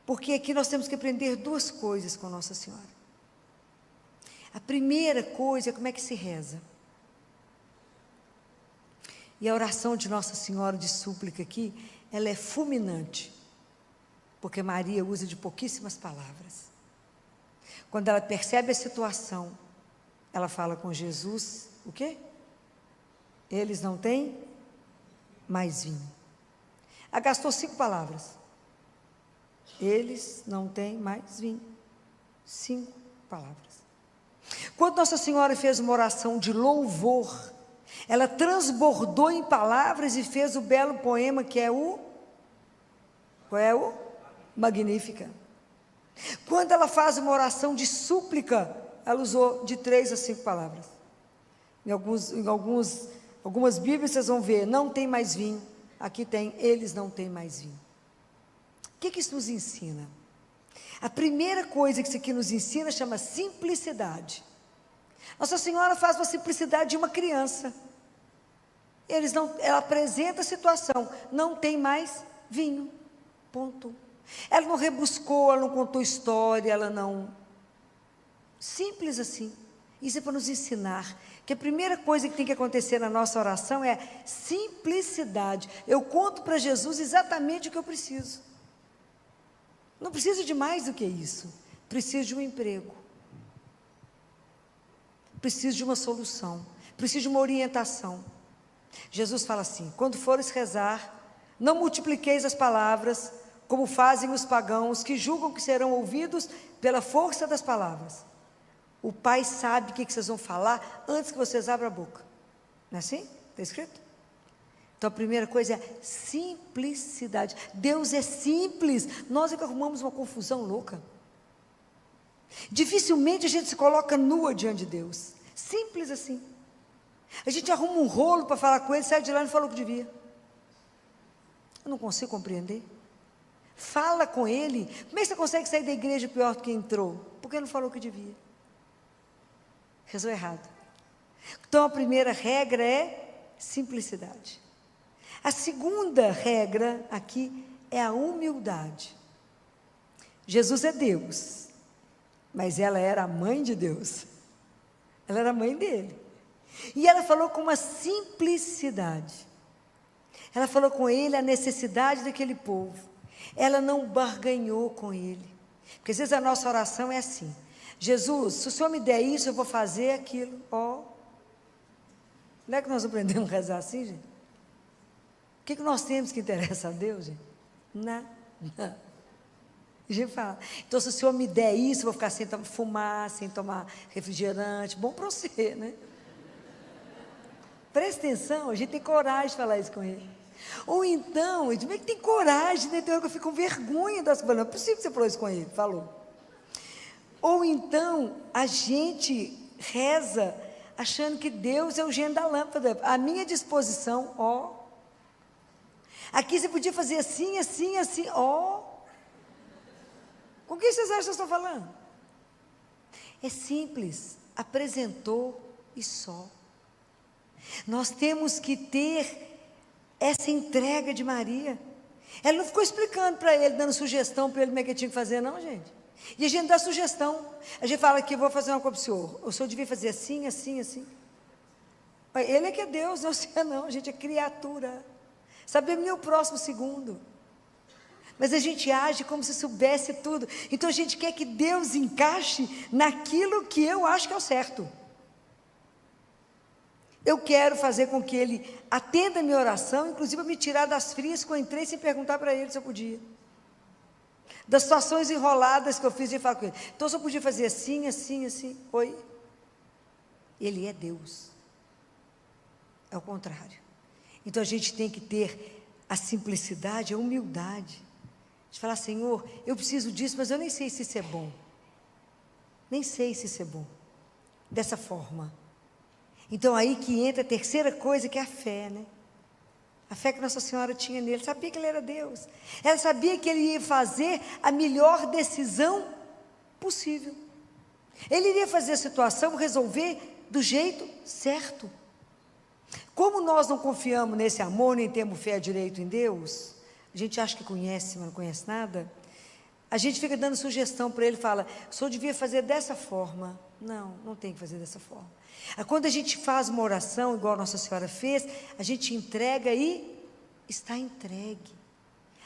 porque aqui nós temos que aprender duas coisas com Nossa Senhora. A primeira coisa é como é que se reza. E a oração de Nossa Senhora de súplica aqui, ela é fulminante, porque Maria usa de pouquíssimas palavras. Quando ela percebe a situação, ela fala com Jesus, o quê? Eles não têm mais vinho. Ela gastou 5 palavras. Eles não têm mais vinho. 5 palavras. Quando Nossa Senhora fez uma oração de louvor, ela transbordou em palavras e fez o belo poema que é o... Qual é o? Magnífica. Quando ela faz uma oração de súplica, ela usou de 3 a 5 palavras. Em algumas Bíblias vocês vão ver, não tem mais vinho. Aqui tem, eles não têm mais vinho. O que isso nos ensina? A primeira coisa que isso aqui nos ensina chama simplicidade. Nossa Senhora faz uma simplicidade de uma criança. Ela apresenta a situação, não tem mais vinho, ponto. Ela não rebuscou, ela não contou história, ela não... Simples assim. Isso é para nos ensinar que a primeira coisa que tem que acontecer na nossa oração é simplicidade. Eu conto para Jesus exatamente o que eu preciso. Não preciso de mais do que isso. Preciso de um emprego. Preciso de uma solução. Preciso de uma orientação. Jesus fala assim, quando fores rezar, não multipliqueis as palavras, como fazem os pagãos, que julgam que serão ouvidos pela força das palavras. O Pai sabe o que vocês vão falar antes que vocês abram a boca. Não é assim? Está escrito? Então a primeira coisa é simplicidade. Deus é simples. Nós é que arrumamos uma confusão louca. Dificilmente a gente se coloca nua diante de Deus. Simples assim. A gente arruma um rolo para falar com Ele, sai de lá e não falou o que devia. Eu não consigo compreender. Fala com Ele. Como é que você consegue sair da igreja pior do que entrou? Porque não falou o que devia. Rezou errado. Então a primeira regra é simplicidade. A segunda regra aqui é a humildade. Jesus é Deus, mas ela era a mãe de Deus. Ela era a mãe dele. E ela falou com uma simplicidade. Ela falou com ele a necessidade daquele povo. Ela não barganhou com ele. Porque às vezes a nossa oração é assim: Jesus, se o Senhor me der isso, eu vou fazer aquilo. Não é que nós aprendemos a rezar assim, gente? O que nós temos que interessa a Deus, gente? Nada. A gente fala, então se o Senhor me der isso, eu vou ficar sem fumar, sem tomar refrigerante. Bom para você, né? Presta atenção, a gente tem coragem de falar isso com ele. Ou então, como é que tem coragem, né? Tem hora que eu fico com vergonha das coisas. Não é possível que você falou isso com ele, falou. Ou então, a gente reza achando que Deus é o gênio da lâmpada. À minha disposição, Aqui você podia fazer assim, assim, assim, Com quem vocês acham que eu estou falando? É simples, apresentou e só. Nós temos que ter essa entrega de Maria. Ela não ficou explicando para ele, dando sugestão para ele como é que ele tinha que fazer, não, gente. E a gente dá sugestão. A gente fala que eu vou fazer uma coisa para o senhor devia fazer assim, assim, assim. Ele é que é Deus, não sei não, a gente é criatura. Sabemos nem o próximo segundo. Mas a gente age como se soubesse tudo. Então a gente quer que Deus encaixe naquilo que eu acho que é o certo. Eu quero fazer com que Ele atenda a minha oração, inclusive a me tirar das frias que eu entrei sem perguntar para Ele se eu podia. Das situações enroladas que eu fiz, e falar com Ele. Então, se eu podia fazer assim, assim, assim. Oi? Ele é Deus. É o contrário. Então, a gente tem que ter a simplicidade, a humildade. De falar, Senhor, eu preciso disso, mas eu nem sei se isso é bom. Nem sei se isso é bom. Dessa forma. Então, aí que entra a terceira coisa, que é a fé, né? A fé que Nossa Senhora tinha nele. Sabia que ele era Deus. Ela sabia que ele ia fazer a melhor decisão possível. Ele iria fazer a situação, resolver do jeito certo. Como nós não confiamos nesse amor, nem temos fé direito em Deus, a gente acha que conhece, mas não conhece nada. A gente fica dando sugestão para ele, fala, o senhor devia fazer dessa forma. Não, não tem que fazer dessa forma. Quando a gente faz uma oração, igual a Nossa Senhora fez, a gente entrega e está entregue.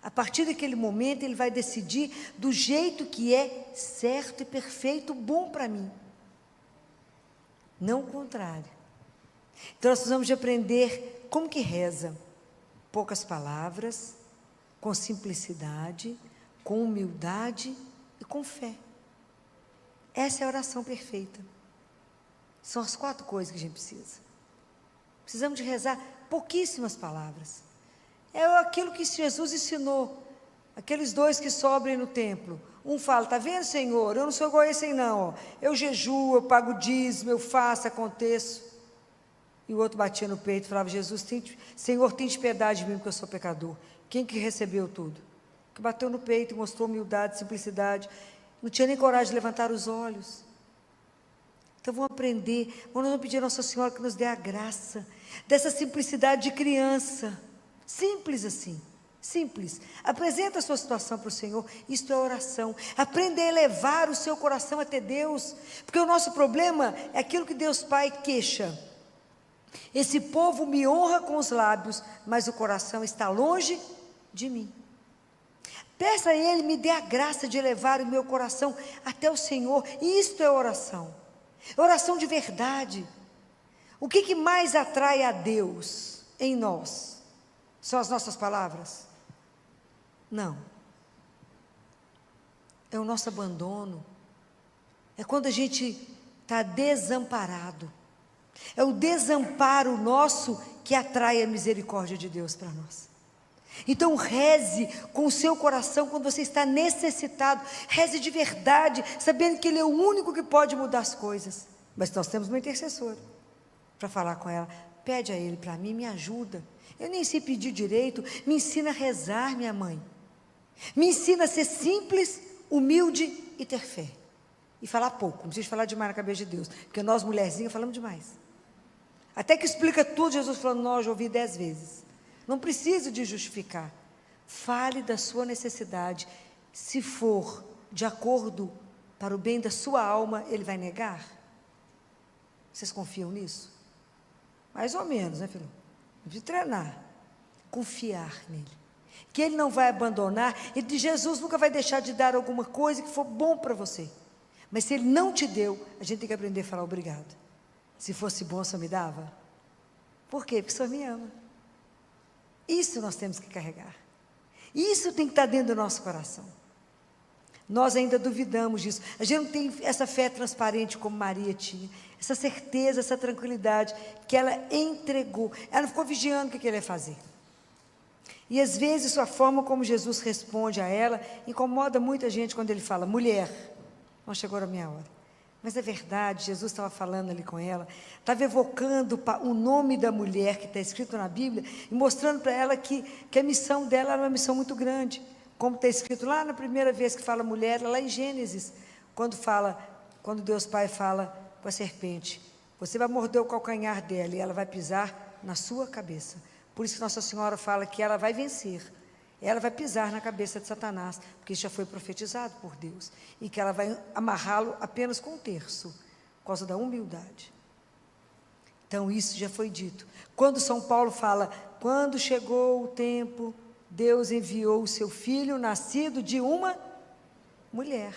A partir daquele momento, ele vai decidir do jeito que é certo e perfeito, bom para mim. Não o contrário. Então, nós precisamos de aprender como que reza. Poucas palavras, com simplicidade, com humildade e com fé. Essa é a oração perfeita. São as 4 coisas que a gente precisa. Precisamos de rezar pouquíssimas palavras. É aquilo que Jesus ensinou. Aqueles 2 que sobem no templo. Um fala, está vendo, Senhor? Eu não sou igual a esse aí não. Ó. Eu jejuo, eu pago dízimo, eu faço, aconteço. E o outro batia no peito e falava, Jesus, Senhor, tem piedade de mim, porque eu sou pecador. Quem que recebeu tudo? Que bateu no peito, mostrou humildade, simplicidade. Não tinha nem coragem de levantar os olhos. Então vamos aprender, vamos pedir a Nossa Senhora que nos dê a graça dessa simplicidade de criança. Simples assim, simples. Apresenta a sua situação para o Senhor, isto é oração. Aprenda a elevar o seu coração até Deus, porque o nosso problema é aquilo que Deus Pai queixa. Esse povo me honra com os lábios, mas o coração está longe de mim. Peça a Ele, me dê a graça de elevar o meu coração até o Senhor, e isto é oração. Oração de verdade. O que mais atrai a Deus em nós? São as nossas palavras? Não. É o nosso abandono. É quando a gente está desamparado. É o desamparo nosso que atrai a misericórdia de Deus para nós. Então reze com o seu coração quando você está necessitado. Reze de verdade, sabendo que Ele é o único que pode mudar as coisas. Mas nós temos uma intercessora para falar com ela. Pede a Ele para mim, me ajuda. Eu nem sei pedir direito, me ensina a rezar, minha mãe. Me ensina a ser simples, humilde e ter fé. E falar pouco, não precisa falar demais na cabeça de Deus, porque nós mulherzinhas falamos demais. Até que explica tudo, Jesus falou, não, eu já ouvi 10 vezes. Não preciso de justificar. Fale da sua necessidade. Se for de acordo para o bem da sua alma, Ele vai negar? Vocês confiam nisso? Mais ou menos, né, filho? De treinar, confiar nele, que Ele não vai abandonar. Jesus nunca vai deixar de dar alguma coisa que for bom para você, mas se Ele não te deu, a gente tem que aprender a falar obrigado. Se fosse bom, só me dava. Por quê? Porque o Senhor me ama. Isso nós temos que carregar, isso tem que estar dentro do nosso coração. Nós ainda duvidamos disso, a gente não tem essa fé transparente como Maria tinha, essa certeza, essa tranquilidade, que ela entregou, ela não ficou vigiando o que Ele ia fazer. E às vezes a forma como Jesus responde a ela, incomoda muita gente quando Ele fala, mulher, não chegou a minha hora. Mas é verdade, Jesus estava falando ali com ela, estava evocando o nome da mulher que está escrito na Bíblia, e mostrando para ela que a missão dela era uma missão muito grande, como está escrito lá na primeira vez que fala mulher, lá em Gênesis, quando Deus Pai fala com a serpente, você vai morder o calcanhar dela, e ela vai pisar na sua cabeça. Por isso que Nossa Senhora fala que ela vai vencer, ela vai pisar na cabeça de Satanás, porque isso já foi profetizado por Deus, e que ela vai amarrá-lo apenas com 1/3, por causa da humildade. Então isso já foi dito. Quando São Paulo fala, quando chegou o tempo, Deus enviou o seu filho, nascido de uma mulher.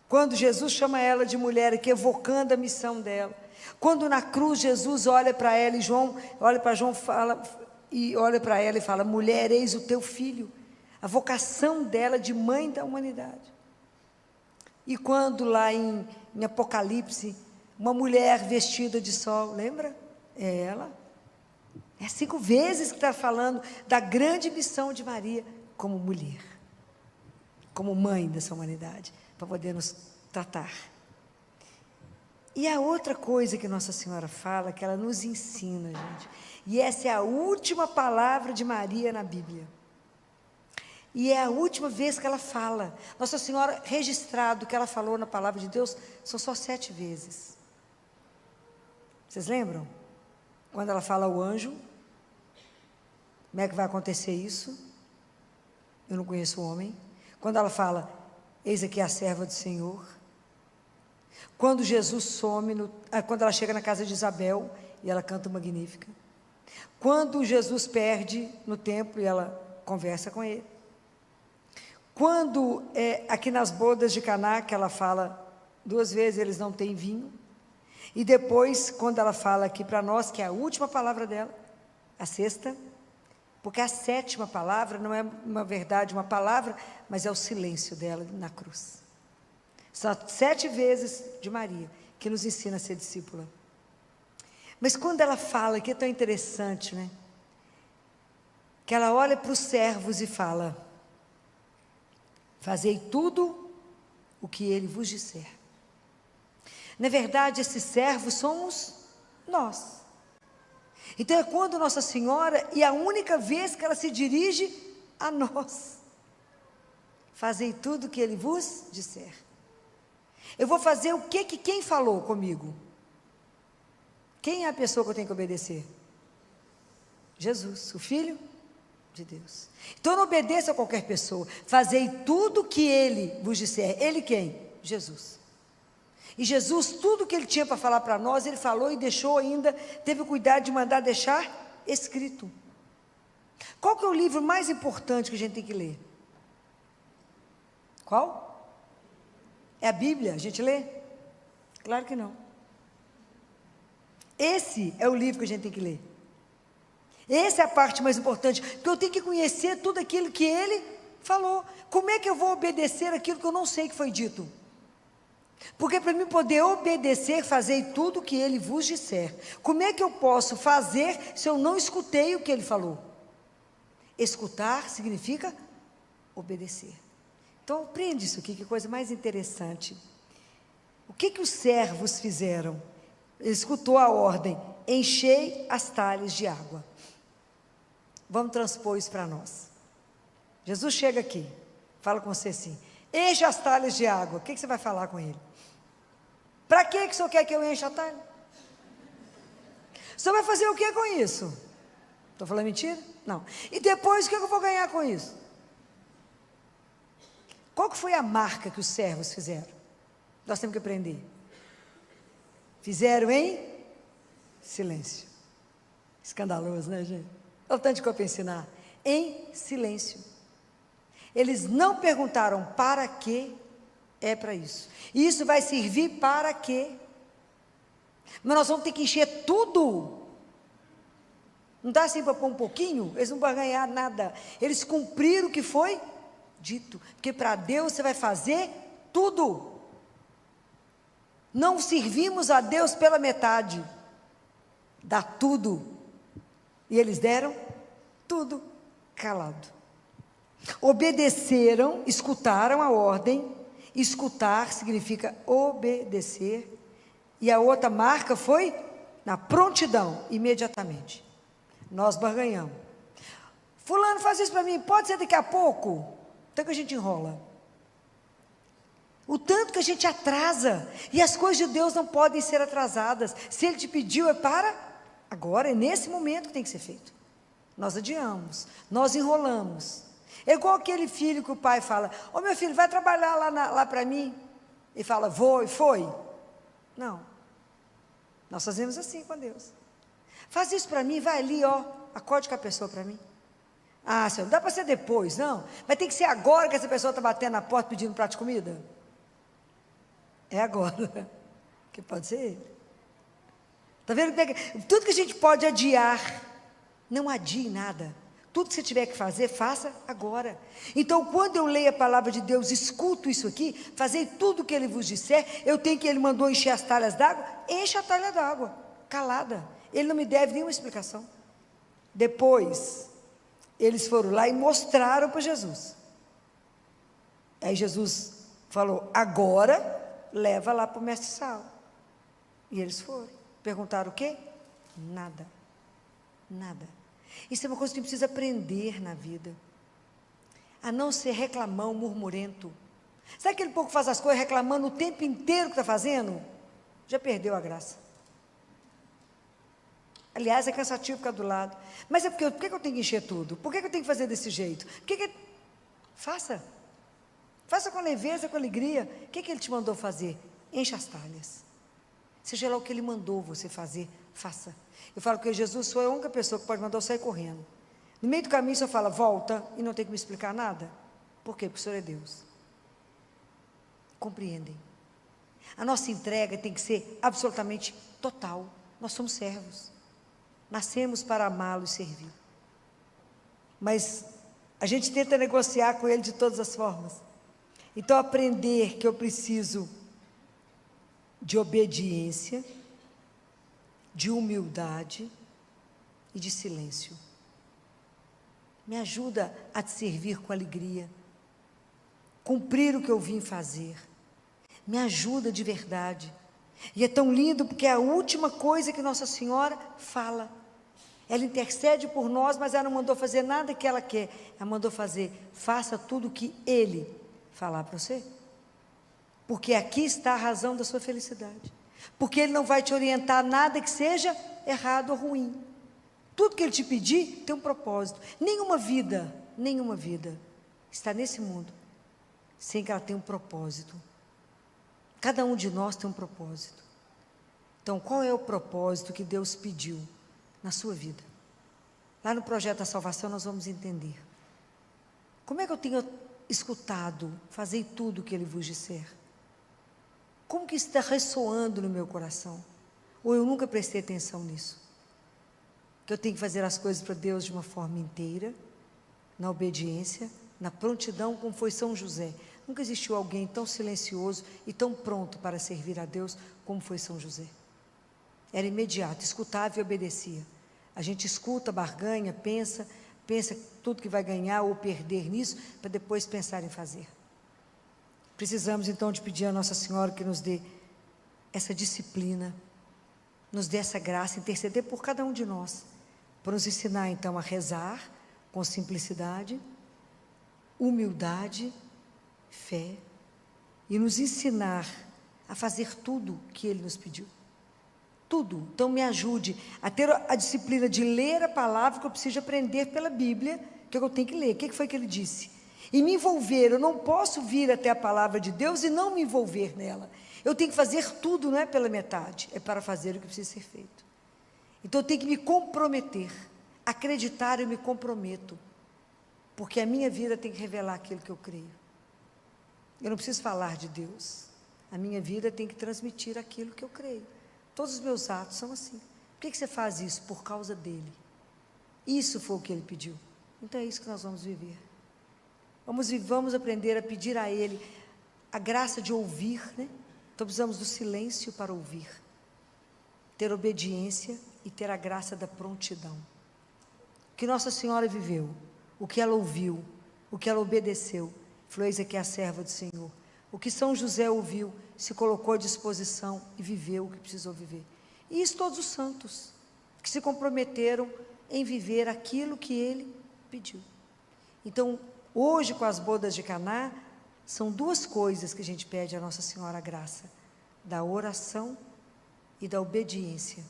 Quando Jesus chama ela de mulher, aqui evocando a missão dela. Quando na cruz Jesus olha para ela, e João olha para João, olha para ela e fala, mulher, eis o teu filho. A vocação dela de mãe da humanidade. E quando lá em Apocalipse, uma mulher vestida de sol, lembra? É ela. É 5 vezes que está falando da grande missão de Maria como mulher, como mãe dessa humanidade, para poder nos tratar. E a outra coisa que Nossa Senhora fala, que ela nos ensina, gente, e essa é a última palavra de Maria na Bíblia, e é a última vez que ela fala. Nossa Senhora, registrado que ela falou na palavra de Deus, são só 7 vezes. Vocês lembram? Quando ela fala ao anjo, como é que vai acontecer isso? eu não conheço o homem. Quando ela fala, eis aqui a serva do Senhor. Quando Jesus some, quando ela chega na casa de Isabel, e ela canta o Magnífica. Quando Jesus perde no templo, e ela conversa com ele. Quando, aqui nas bodas de Caná, que ela fala 2 vezes, eles não têm vinho. E depois, quando ela fala aqui para nós, que é a última palavra dela, a sexta, porque a 7ª palavra não é uma verdade, uma palavra, mas é o silêncio dela na cruz. São as 7 vezes de Maria, que nos ensina a ser discípula. Mas quando ela fala, que é tão interessante, né? Que ela olha para os servos e fala, fazei tudo o que ele vos disser. Na verdade, esses servos somos nós. Então é quando Nossa Senhora, e a única vez que ela se dirige a nós, fazei tudo o que ele vos disser. Eu vou fazer o que quem falou comigo? Quem é a pessoa que eu tenho que obedecer? Jesus, o Filho de Deus. Então não obedeça a qualquer pessoa. Fazei tudo o que ele vos disser. Ele quem? Jesus. E Jesus, tudo que ele tinha para falar para nós, ele falou e deixou ainda, teve o cuidado de mandar deixar escrito. Qual que é o livro mais importante que a gente tem que ler? Qual? É a Bíblia, a gente lê? Claro que não. Esse é o livro que a gente tem que ler. Essa é a parte mais importante, porque eu tenho que conhecer tudo aquilo que ele falou. Como é que eu vou obedecer aquilo que eu não sei que foi dito? Porque para mim poder obedecer, fazei tudo o que ele vos disser. Como é que eu posso fazer se eu não escutei o que ele falou? Escutar significa obedecer. Então aprende isso aqui, que coisa mais interessante. O que os servos fizeram? Ele escutou a ordem, enchei as talhas de água. Vamos transpor isso para nós. Jesus chega aqui, fala com você assim, enche as talhas de água. O que você vai falar com ele? Para que o senhor quer que eu encha a talha? O senhor vai fazer o que com isso? Estou falando mentira? Não. E depois o que eu vou ganhar com isso? Qual que foi a marca que os servos fizeram? Nós temos que aprender. Fizeram em silêncio. Escandaloso, né, gente? Olha o tanto que eu para ensinar. Em silêncio. Eles não perguntaram para que é para isso. E isso vai servir para quê? Mas nós vamos ter que encher tudo. Não dá assim para pôr um pouquinho? Eles não vão ganhar nada. Eles cumpriram o que foi dito. Porque para Deus você vai fazer tudo. Não servimos a Deus pela metade. Dá tudo. E eles deram tudo calado. Obedeceram, escutaram a ordem. Escutar significa obedecer. E a outra marca foi na prontidão, imediatamente. Nós barganhamos. Fulano faz isso para mim, pode ser daqui a pouco? Então que a gente enrola. O tanto que a gente atrasa. E as coisas de Deus não podem ser atrasadas. Se Ele te pediu, é para agora, é nesse momento que tem que ser feito. Nós adiamos, nós enrolamos. É igual aquele filho que o pai fala, ô meu filho, vai trabalhar lá para mim? E fala, vou, e foi. Não. Nós fazemos assim com Deus. Faz isso para mim, vai ali, ó, acorde com a pessoa para mim. Ah, senhor, não dá para ser depois, não. Mas tem que ser agora que essa pessoa está batendo na porta pedindo um prato de comida? É agora. Que pode ser ele. Está vendo? Tudo que a gente pode adiar, não adie nada. Tudo que você tiver que fazer, faça agora. Então, quando eu leio a palavra de Deus, escuto isso aqui, fazei tudo o que Ele vos disser, eu tenho que Ele mandou encher as talhas d'água, enche a talha d'água, calada. Ele não me deve nenhuma explicação. Depois, eles foram lá e mostraram para Jesus. Aí Jesus falou, agora, leva lá para o mestre Sal. E eles foram. Perguntaram o quê? Nada. Nada. Isso é uma coisa que a gente precisa aprender na vida. A não ser reclamão, murmurento. Sabe aquele povo que faz as coisas reclamando o tempo inteiro que está fazendo? Já perdeu a graça. Aliás, é cansativo ficar do lado. Mas é por que eu tenho que encher tudo? Por que eu tenho que fazer desse jeito? Faça. Faça com leveza, com alegria. O que Ele te mandou fazer? Encha as talhas. Seja lá o que Ele mandou você fazer, faça. Eu falo que Jesus foi a única pessoa que pode mandar eu sair correndo. No meio do caminho, o Senhor fala, volta, e não tem que me explicar nada. Por quê? Porque o Senhor é Deus. Compreendem? A nossa entrega tem que ser absolutamente total. Nós somos servos. Nascemos para amá-lo e servir. Mas a gente tenta negociar com Ele de todas as formas. Então, aprender que eu preciso de obediência, de humildade e de silêncio. Me ajuda a te servir com alegria, cumprir o que eu vim fazer. Me ajuda de verdade. E é tão lindo porque é a última coisa que Nossa Senhora fala. Ela intercede por nós, mas ela não mandou fazer nada que ela quer. Ela mandou fazer, faça tudo o que Ele falar para você. Porque aqui está a razão da sua felicidade. Porque Ele não vai te orientar nada que seja errado ou ruim. Tudo que Ele te pedir tem um propósito. Nenhuma vida está nesse mundo sem que ela tenha um propósito. Cada um de nós tem um propósito. Então, qual é o propósito que Deus pediu na sua vida? Lá no projeto da salvação nós vamos entender. Como é que eu tenho escutado, fazei tudo o que Ele vos disser? Como que está ressoando no meu coração? Ou eu nunca prestei atenção nisso? Que eu tenho que fazer as coisas para Deus de uma forma inteira, na obediência, na prontidão, como foi São José. Nunca existiu alguém tão silencioso e tão pronto para servir a Deus como foi São José. Era imediato, escutava e obedecia. A gente escuta, barganha, pensa tudo que vai ganhar ou perder nisso, para depois pensar em fazer. Precisamos então de pedir a Nossa Senhora que nos dê essa disciplina, nos dê essa graça, interceder por cada um de nós, para nos ensinar então a rezar com simplicidade, humildade, fé, e nos ensinar a fazer tudo que Ele nos pediu. Tudo. Então me ajude a ter a disciplina de ler a palavra que eu preciso aprender pela Bíblia, que eu tenho que ler. O que foi que Ele disse? E me envolver. Eu não posso vir até a palavra de Deus e não me envolver nela. Eu tenho que fazer tudo, não é pela metade, é para fazer o que precisa ser feito. Então eu tenho que me comprometer. Acreditar, eu me comprometo. Porque a minha vida tem que revelar aquilo que eu creio. Eu não preciso falar de Deus. A minha vida tem que transmitir aquilo que eu creio. Todos os meus atos são assim. Por que você faz isso? Por causa dEle. Isso foi o que Ele pediu. Então é isso que nós vamos viver. Vamos aprender a pedir a Ele a graça de ouvir, né? Então precisamos do silêncio para ouvir. Ter obediência e ter a graça da prontidão. O que Nossa Senhora viveu, o que ela ouviu, o que ela obedeceu, falou, eis aqui a serva do Senhor. O que São José ouviu, se colocou à disposição e viveu o que precisou viver. E isso todos os santos, que se comprometeram em viver aquilo que Ele pediu. Então, hoje com as bodas de Caná, são duas coisas que a gente pede a Nossa Senhora a graça, da oração e da obediência,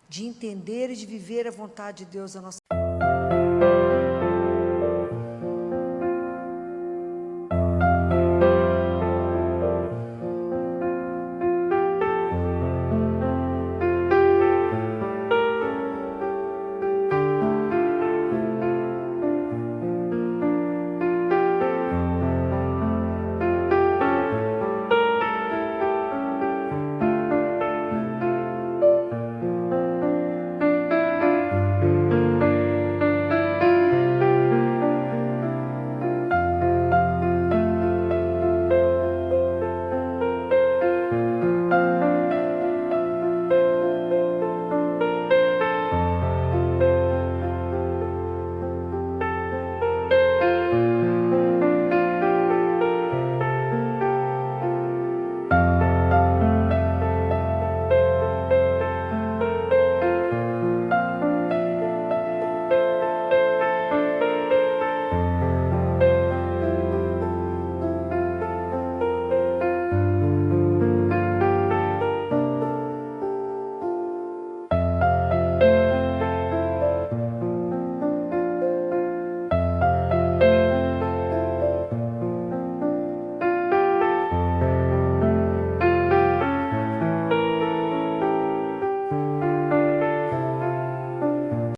de entender e de viver a vontade de Deus na nossa